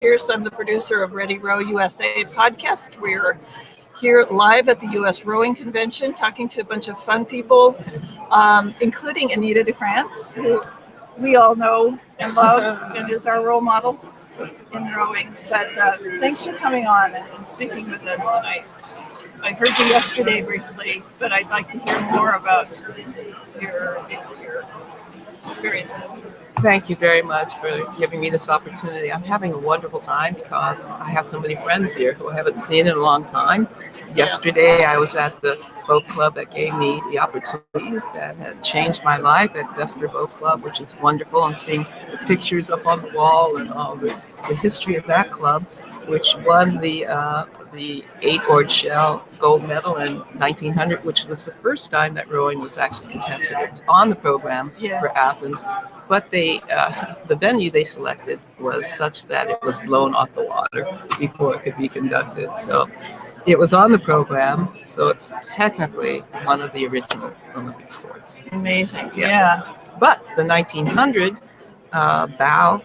Pierce. I'm the producer of Ready Row USA podcast. We're here live at the USRowing Convention talking to a bunch of fun people, including Anita DeFrantz, who we all know and love and is our role model in rowing. But thanks for coming on and speaking with us. And I heard you yesterday briefly, but I'd like to hear more about your experiences. Thank you very much for giving me this opportunity. I'm having a wonderful time because I have so many friends here who I haven't seen in a long time. Yesterday, I was at the boat club that gave me the opportunities that had changed my life at Vesper Boat Club, which is wonderful, and seeing the pictures up on the wall and all the history of that club, which won the 8-oared shell gold medal in 1900, which was the first time that rowing was actually contested. It was on the program for Athens, but the venue they selected was such that it was blown off the water before it could be conducted. So it was on the program, so it's technically one of the original Olympic sports. Amazing, yeah. But the 1900 bow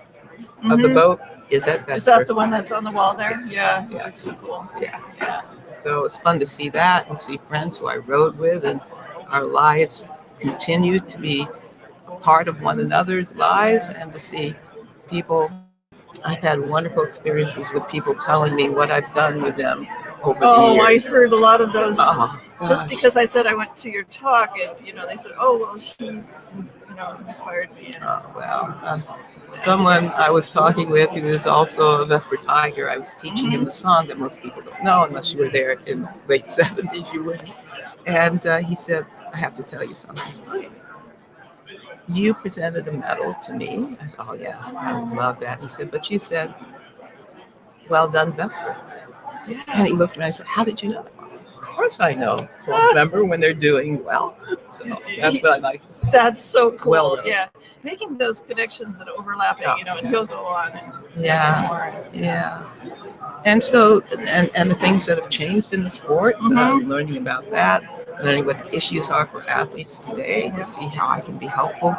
of the boat is at Vesper. Is that the one that's on the wall there? Yes. Yeah, Yeah. that's so cool. Yeah. So it's fun to see that and see friends who I rode with, and our lives continue to be a part of one another's lives, and to see people. I've had wonderful experiences with people telling me what I've done with them over the years. I heard a lot of those. Oh, just because I said I went to your talk, and they said, "Oh, well, she, inspired me." Someone I was talking with who is also a Vesper Tiger, I was teaching him the song that most people don't know unless you were there in the late 70s, you wouldn't. And he said, "I have to tell you something." I said, "Oh, you presented a medal to me." I said, "Oh, yeah, I would love that." He said, "But you said, 'Well done, Vesper.'" Yeah. And he looked at me and I said, "How did you know?" Of course I know. So remember when they're doing well. So that's what I like to say. That's so cool. Well done. Yeah. Making those connections and overlapping, and he'll go on and Yeah. And so, and the things that have changed in the sport, learning about that, learning what the issues are for athletes today, to see how I can be helpful,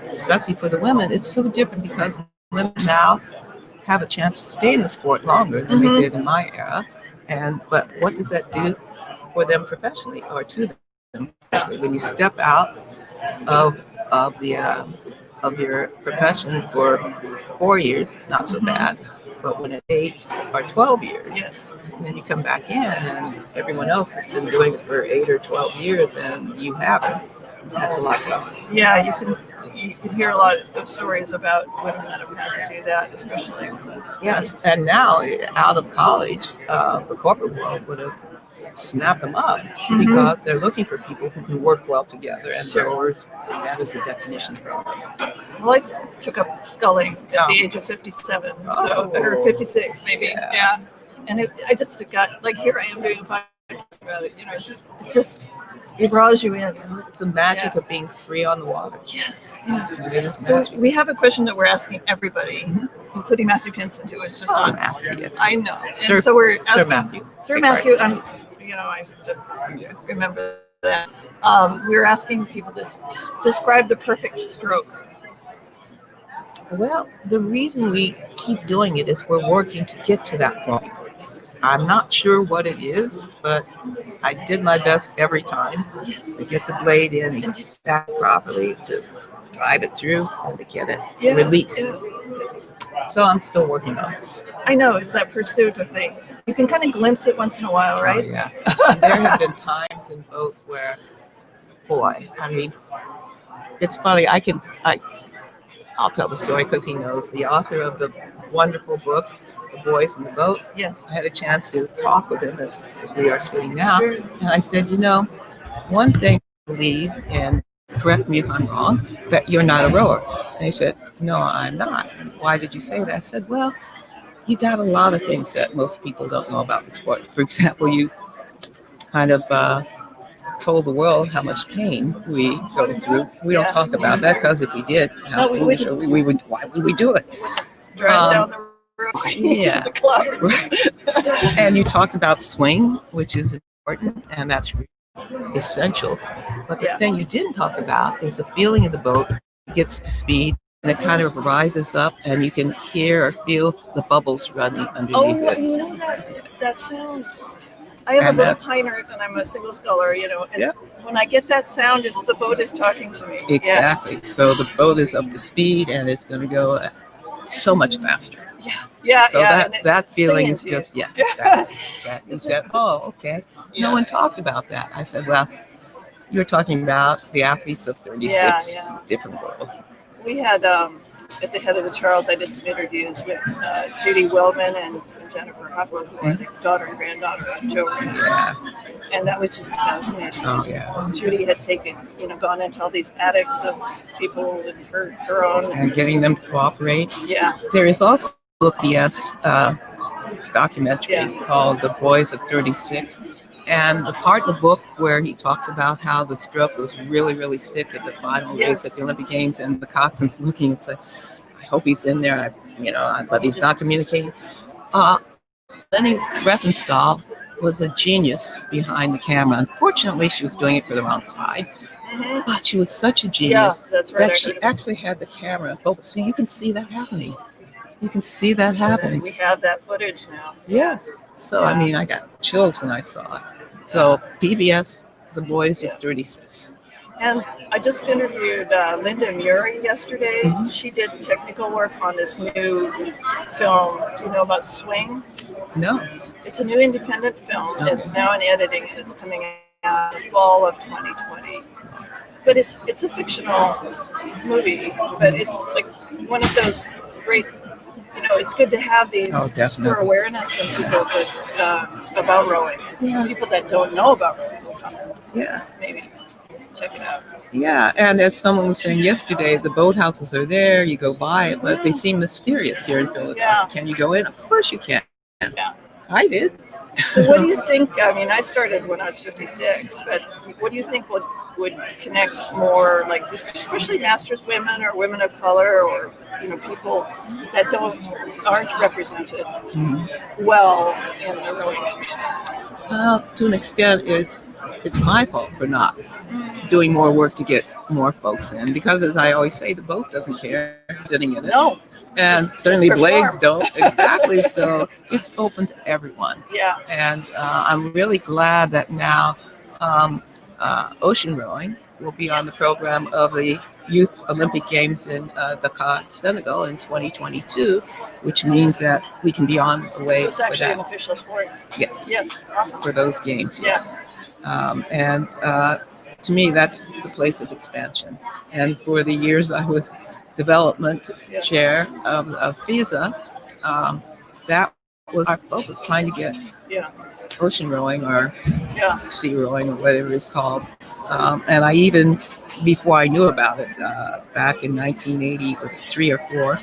especially for the women. It's so different because women now have a chance to stay in the sport longer than they did in my era. But what does that do for them professionally, or to them professionally? When you step out of your profession for 4 years, it's not so bad. But when it's 8 or 12 years, then you come back in, and everyone else has been doing it for 8 or 12 years, and you haven't. That's a lot tougher. Yeah, you can hear a lot of stories about women that have had to do that, especially. Yes, and now out of college, the corporate world would have snapped them up because they're looking for people who can work well together, and rowers, that is the definition of rowing. Well, I took up sculling at the age of 57, or 56 maybe. Yeah. And I just got, like, here I am doing a podcast about it. It draws you in. It's the magic of being free on the water. Yes. It is So magic. we have a question that we're asking everybody, including Matthew Pinson, who was just on. Matthew, yes. I know. Sir, and so we're asking Sir Matthew. Sir Matthew. I have to remember that. We're asking people to describe the perfect stroke. Well, the reason we keep doing it is we're working to get to that point. I'm not sure what it is, but I did my best every time to get the blade in exactly properly, to drive it through, and to get it released. So I'm still working on it. I know, it's that pursuit of thing. You can kind of glimpse it once in a while, right? Oh, yeah. There have been times in boats where, it's funny. I'll tell the story because he knows. The author of the wonderful book, The Boys in the Boat. Yes. I had a chance to talk with him as we are sitting now. And I said, one thing I believe, and correct me if I'm wrong, that you're not a rower. And he said, "No, I'm not." "Why did you say that?" I said, "Well, you got a lot of things that most people don't know about the sport. For example, you kind of told the world how much pain we go through. We don't talk about that because if we did, we would. Why would we do it? Drive down the road to the club. Right. And you talked about swing, which is important, and that's really essential. But the thing you didn't talk about is the feeling of the boat gets to speed, and it kind of rises up, and you can hear or feel the bubbles running underneath Oh, it. you know that sound. I have And a little that- piner, and I'm a single sculler, and Yeah. when I get that sound, it's the boat is talking to me. Exactly. So the boat is up to speed, and it's going to go so much faster. Yeah. So that feeling is singing to just, you. exactly. He said, oh, okay. Yeah. No one talked about that. I said, well, you're talking about the athletes of 36, Yeah. different world. We had at the head of the Charles, I did some interviews with Judy Wellman and Jennifer Huffman, who are the daughter and granddaughter of Joe Reyes. Yeah. And that was just fascinating. Oh, yeah. Judy had gone into all these attics of people and her own. And getting them to cooperate. Yeah. There is also a BS documentary called The Boys of 36. And the part of the book where he talks about how the stroke was really, really sick at the final race at the Olympic Games, and the coxswain's looking and say, I hope he's in there, but he's not communicating. Lenny Riefenstahl was a genius behind the camera. Unfortunately, she was doing it for the wrong side. Mm-hmm. But she was such a genius that's right, that she actually had the camera focused. So you can see that happening. You can see that happening. We have that footage now. Yes. So, I mean, I got chills when I saw it. So, PBS, The Boys of 36. And I just interviewed Linda Muri yesterday. Mm-hmm. She did technical work on this new film. Do you know about Swing? No. It's a new independent film. Oh. It's now in editing, and it's coming out in the fall of 2020. But it's a fictional movie, but it's like one of those great. It's good to have these for awareness of people about rowing. Yeah. People that don't know about rowing will come. Yeah. Maybe check it out. Yeah, and as someone was saying yesterday, the boathouses are there, you go by it, but they seem mysterious here in Philadelphia. Yeah. Can you go in? Of course you can. Yeah. I did. So what do you think? I mean, I started when I was 56, but what do you think would connect more, like especially masters women or women of color, or people that aren't represented well in the rowing community? Well, to an extent, it's my fault for not doing more work to get more folks in, because as I always say, the boat doesn't care sitting in it. No. And just certainly perform. blades don't. Exactly. So it's open to everyone. Yeah. And I'm really glad that now ocean rowing will be on the program of the Youth Olympic Games in Dakar, Senegal in 2022, which means that we can be on the way So it's for actually an that. official sport. Yes. Yes. Awesome. For those games. Yes. And to me, that's the place of expansion. And for the years I was development chair of FISA, that was our focus, trying to get ocean rowing or sea rowing or whatever it's called. And I even, before I knew about it, back in 1980, was it 3 or 4,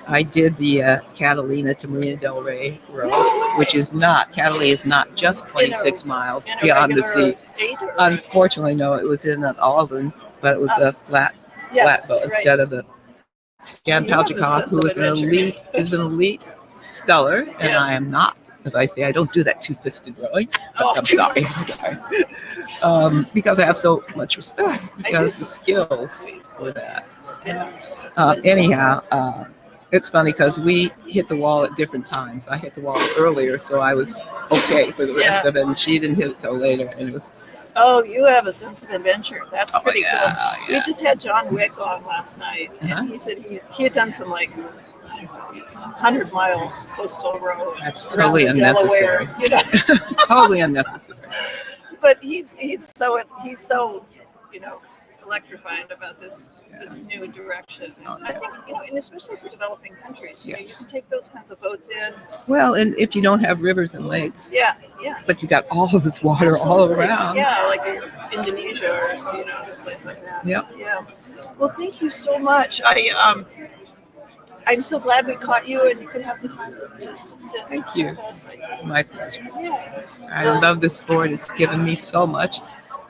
I did the Catalina to Marina del Rey row, which is Catalina is not just 26 miles beyond the sea. Unfortunately, no, it was in an Alvin, but it was a flat boat instead of the Jan Palchikov, who is an elite sculler, and I am not. As I say, I don't do that two-fisted rowing. I'm sorry. Because I have so much respect, because the skills for that. Anyhow, it's funny because we hit the wall at different times. I hit the wall earlier, so I was okay for the rest of it, and she didn't hit it till later, and it was. Oh, you have a sense of adventure. That's pretty cool. Yeah. We just had John Wick on last night, and he said he had done some 100-mile coastal row. That's totally unnecessary. Delaware, Totally unnecessary. But he's so electrifying about this new direction. I think and especially for developing countries, you can take those kinds of boats in. Well, and if you don't have rivers and lakes, but you got all of this water all around. Yeah, like Indonesia or someplace like that. Yep. Yeah. Well, thank you so much. I'm so glad we caught you and you could have the time to sit. Thank you. With us. My pleasure. Yeah. I love this sport. It's given me so much.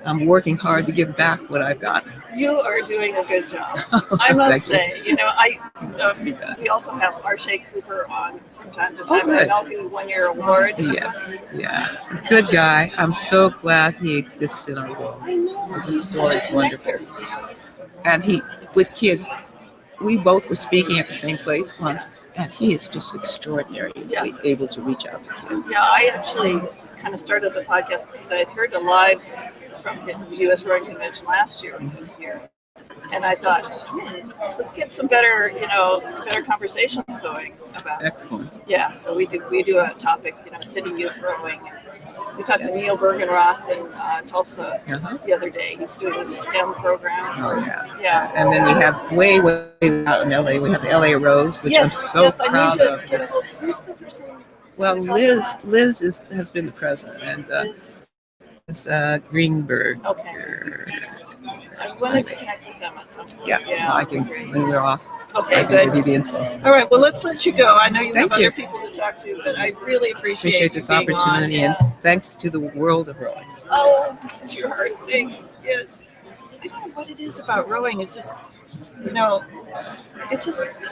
I'm working hard to give back what I've got. You are doing a good job. I must say, we also have Arshay Cooper on from time to time. I know he won your award. Yes, yeah. Good guy. I'm so glad he exists in our world. I know. The story is wonderful. And he, with kids, we both were speaking at the same place once, and he is just extraordinary, Yeah. able to reach out to kids. Yeah, I actually kind of started the podcast because I had heard a live from the USRowing convention last year when he was here. And I thought, let's get some better conversations going about. Excellent. Yeah, so we do a topic, city youth rowing. We talked to Neil Bergenroth in Tulsa the other day. He's doing a STEM program. Oh, yeah. Yeah. And then we have way out in LA, we have the LA Rose, which I'm so proud of. Who's the person? Well, Liz has been the president, and it's Greenberg. Okay. I wanted to connect with them at some point. Yeah, well, I can, when we're off. Okay, I can good. give you the info. All right, well, let's let you go. I know you have Thank you. other people to talk to, but I really appreciate This you being opportunity, on. and thanks to the world of rowing. Oh, bless your heart. Thanks. Yes. I don't know what it is about rowing. It's just, it just